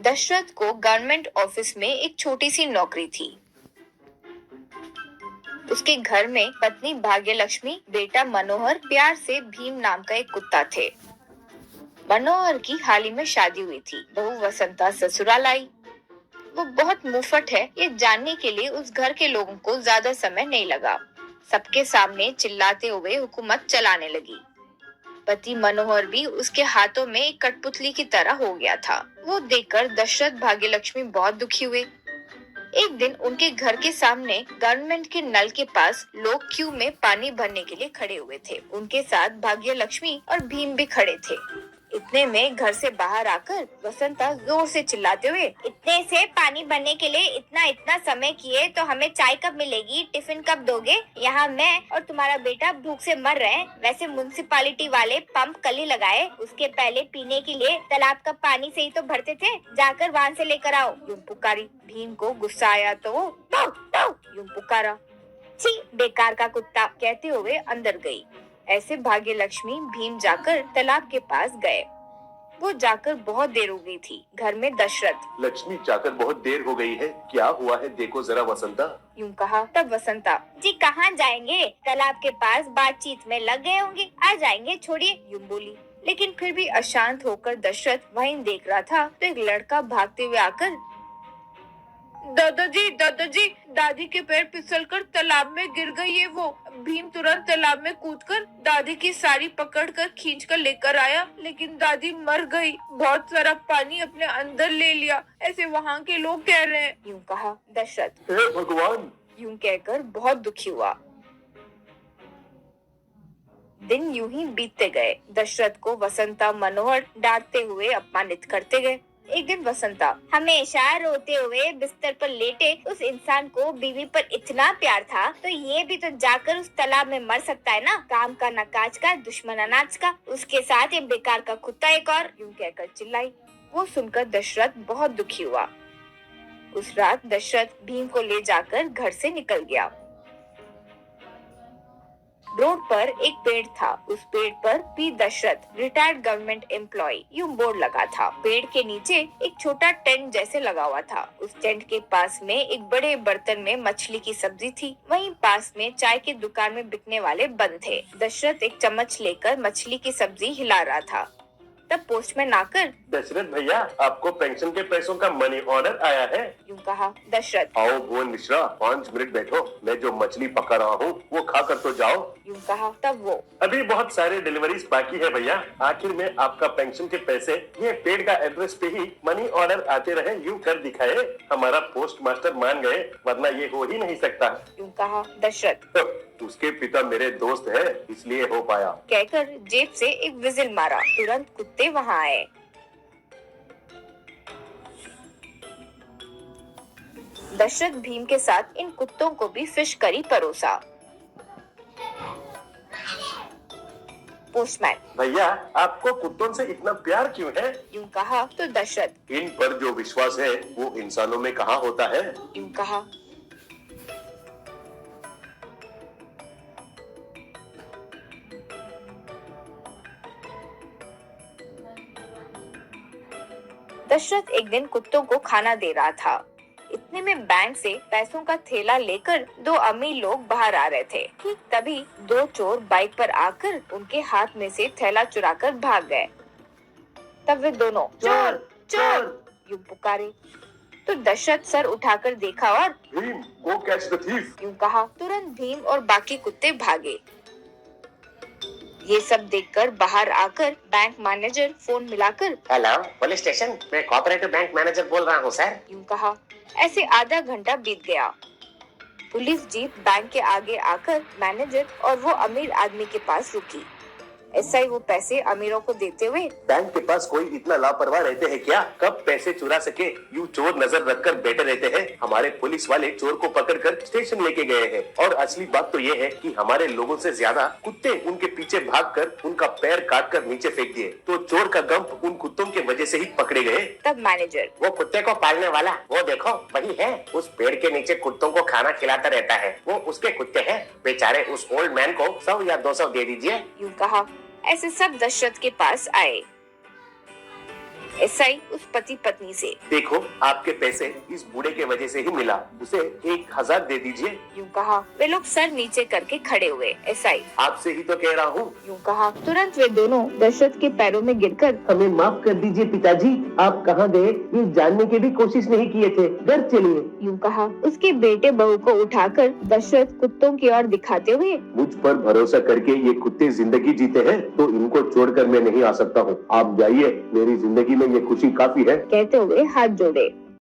दशरथ को government office में एक छोटी सी नौकरी थी। उसके घर में पत्नी भाग्यलक्ष्मी, बेटा मनोहर, प्यार से भीम नाम का एक कुत्ता थे। मनोहर की हाल ही में शादी हुई थी। बहू वसंता ससुराल आई। वो बहुत मुफ्त है, ये जानने के लिए उस घर के लोगों को ज्यादा समय नहीं लगा। सबके सामने चिल्लाते हुए हुकूमत चलाने लगी। पति मनोहर भी उसके हाथों में एक कठपुतली की तरह हो गया था। वो देखकर दशरथ भाग्यलक्ष्मी बहुत दुखी हुए। एक दिन उनके घर के सामने गवर्नमेंट के नल के पास लोग क्यू में पानी भरने के लिए खड़े हुए थे। उनके साथ भाग्यलक्ष्मी और भीम भी खड़े थे। इतने में घर से बाहर आकर वसंता जोर से चिल्लाते हुए, इतने से पानी भरने के लिए इतना इतना समय किए तो हमें चाय कब मिलेगी, टिफिन कब दोगे? यहाँ मैं और तुम्हारा बेटा भूख से मर रहे हैं। वैसे म्युनिसिपालिटी वाले पंप कल ही लगाए, उसके पहले पीने के लिए तालाब का पानी से ही तो भरते थे, जाकर वहाँ से लेकर आओ। यूं पुकारी। भीम को गुस्सा आया तो वो यूं पुकारा, छी बेकार का कुत्ता, कहते हुए अंदर गई। ऐसे भाग्यलक्ष्मी भीम जाकर तालाब के पास गए। वो जाकर बहुत देर हो गई थी। घर में दशरथ। लक्ष्मी जाकर बहुत देर हो गई है, क्या हुआ है देखो जरा वसंता। यूं कहा। तब वसंता, जी कहाँ जाएंगे, तालाब के पास बातचीत में लग गए होंगे, आ जाएंगे, छोड़िए, यूं बोली। लेकिन फिर भी अशांत होकर दशरथ वहीं देख रहा था तो एक लड़का भागते हुए आकर, दादाजी दादाजी, दादी के पैर फिसलकर तालाब में गिर गई है वो। भीम तुरंत तालाब में कूदकर दादी की साड़ी पकड़कर खींचकर लेकर आया, लेकिन दादी मर गई। बहुत सारा पानी अपने अंदर ले लिया, ऐसे वहाँ के लोग कह रहे हैं। यूं कहा दशरथ। हे भगवान, यूं कहकर बहुत दुखी हुआ। दिन यूं ही बीतते गए। दशरथ को वसंता मनोहर डांटते हुए अपमानित करते गए। एक दिन वसंता, हमेशा रोते हुए बिस्तर पर लेटे उस इंसान को बीवी पर इतना प्यार था तो ये भी तो जाकर उस तालाब में मर सकता है ना, काम का न काज का, दुश्मन अनाज का, उसके साथ ये बेकार का कुत्ता एक और, यूं कहकर चिल्लाई। वो सुनकर दशरथ बहुत दुखी हुआ। उस रात दशरथ भीम को ले जाकर घर से निकल गया। रोड पर एक पेड़ था। उस पेड़ पर P Dasharath, retired government employ, यूं बोर्ड लगा था। पेड़ के नीचे एक छोटा टेंट जैसे लगा हुआ था। उस टेंट के पास में एक बड़े बर्तन में मछली की सब्जी थी। वहीं पास में चाय की दुकान में बिकने वाले बंद थे। दशरथ एक चम्मच लेकर मछली की सब्जी हिला रहा था। तब पोस्टमैन आकर, दशरथ भैया, आपको पेंशन के पैसों का मनी ऑर्डर आया है। यूं कहा। दशरथ, आओ भुवन मिश्रा, 5 मिनट बैठो, मैं जो मछली पका रहा हूँ वो खा कर तो जाओ। यूं कहा। तब वो, अभी बहुत सारे डिलीवरीज बाकी है भैया, आखिर में आपका पेंशन के पैसे ये पेड़ का एड्रेस पे ही मनी ऑर्डर आते रहे, यूं कर दिखाए। हमारा पोस्ट मास्टर मान गए, वरना ये हो ही नहीं सकता। यूं कहा। दशरथ, उसके पिता मेरे दोस्त है, इसलिए हो पाया, कहकर जेब से एक विजिल मारा। तुरंत कुत्ते वहाँ आए। दशरथ भीम के साथ इन कुत्तों को भी फिश करी परोसा। पोस्टमैन, भैया आपको कुत्तों से इतना प्यार क्यों है? यूं कहा तो दशरथ, इन पर जो विश्वास है वो इंसानों में कहाँ होता है। यूं कहा। दशरथ एक दिन कुत्तों को खाना दे रहा था। इतने में बैंक से पैसों का थैला लेकर 2 अमीर लोग बाहर आ रहे थे। ठीक तभी 2 चोर बाइक पर आकर उनके हाथ में से थैला चुराकर भाग गए। तब वे दोनों, चोर चोर, यूं पुकारे तो दशरथ सर उठाकर देखा और भीम, गो कैच द थीफ, यूं कहा। तुरंत भीम और बाकी कुत्ते भागे। ये सब देखकर बाहर आकर बैंक मैनेजर फोन मिलाकर, हेलो पुलिस स्टेशन, मैं कोऑपरेटिव बैंक मैनेजर बोल रहा हूँ सर। यूं कहा। ऐसे आधा घंटा बीत गया। पुलिस जीप बैंक के आगे आकर मैनेजर और वो अमीर आदमी के पास रुकी। एसआई वो पैसे अमीरों को देते हुए, बैंक के पास कोई इतना लापरवाह रहते हैं क्या? कब पैसे चुरा सके यूं चोर नजर रखकर बैठे रहते हैं। हमारे पुलिस वाले चोर को पकड़कर स्टेशन लेके गए हैं और असली बात तो ये है कि हमारे लोगों से ज्यादा कुत्ते उनके पीछे भागकर उनका पैर काटकर नीचे फेंक दिए, तो चोर का गम उन कुत्तों के वजह से ही पकड़े गए। तब मैनेजर, वो कुत्ते को पालने वाला वो देखो वही है, उस पेड़ के नीचे कुत्तों को खाना खिलाता रहता है, वो उसके कुत्ते हैं। बेचारे उस ओल्ड मैन को 100 या 200 दे दीजिए। यूं कहा। ऐसे सब दशरथ के पास आए। एसआई उस पति पत्नी से। देखो, आपके पैसे इस बूढ़े के वजह से ही मिला, उसे 1000 दे दीजिए। यूं कहा वे लोग सर नीचे करके खड़े हुए। एसआई आपसे ही तो कह रहा हूँ। यूं कहा तुरंत वे दोनों दशरथ के पैरों में गिरकर, हमें माफ कर दीजिए पिताजी, आप कहाँ गए ये जानने की भी कोशिश नहीं किए थे, घर चलिए। यूं कहा उसके बेटे बहू को उठाकर दशरथ कुत्तों की ओर दिखाते हुए, मुझ पर भरोसा करके ये कुत्ते जिंदगी जीते हैं तो इनको छोड़कर मैं नहीं आ सकता हूँ। आप जाइए, मेरी जिंदगी में ये खुशी काफी है। कहते हुए हाथ जोड़े।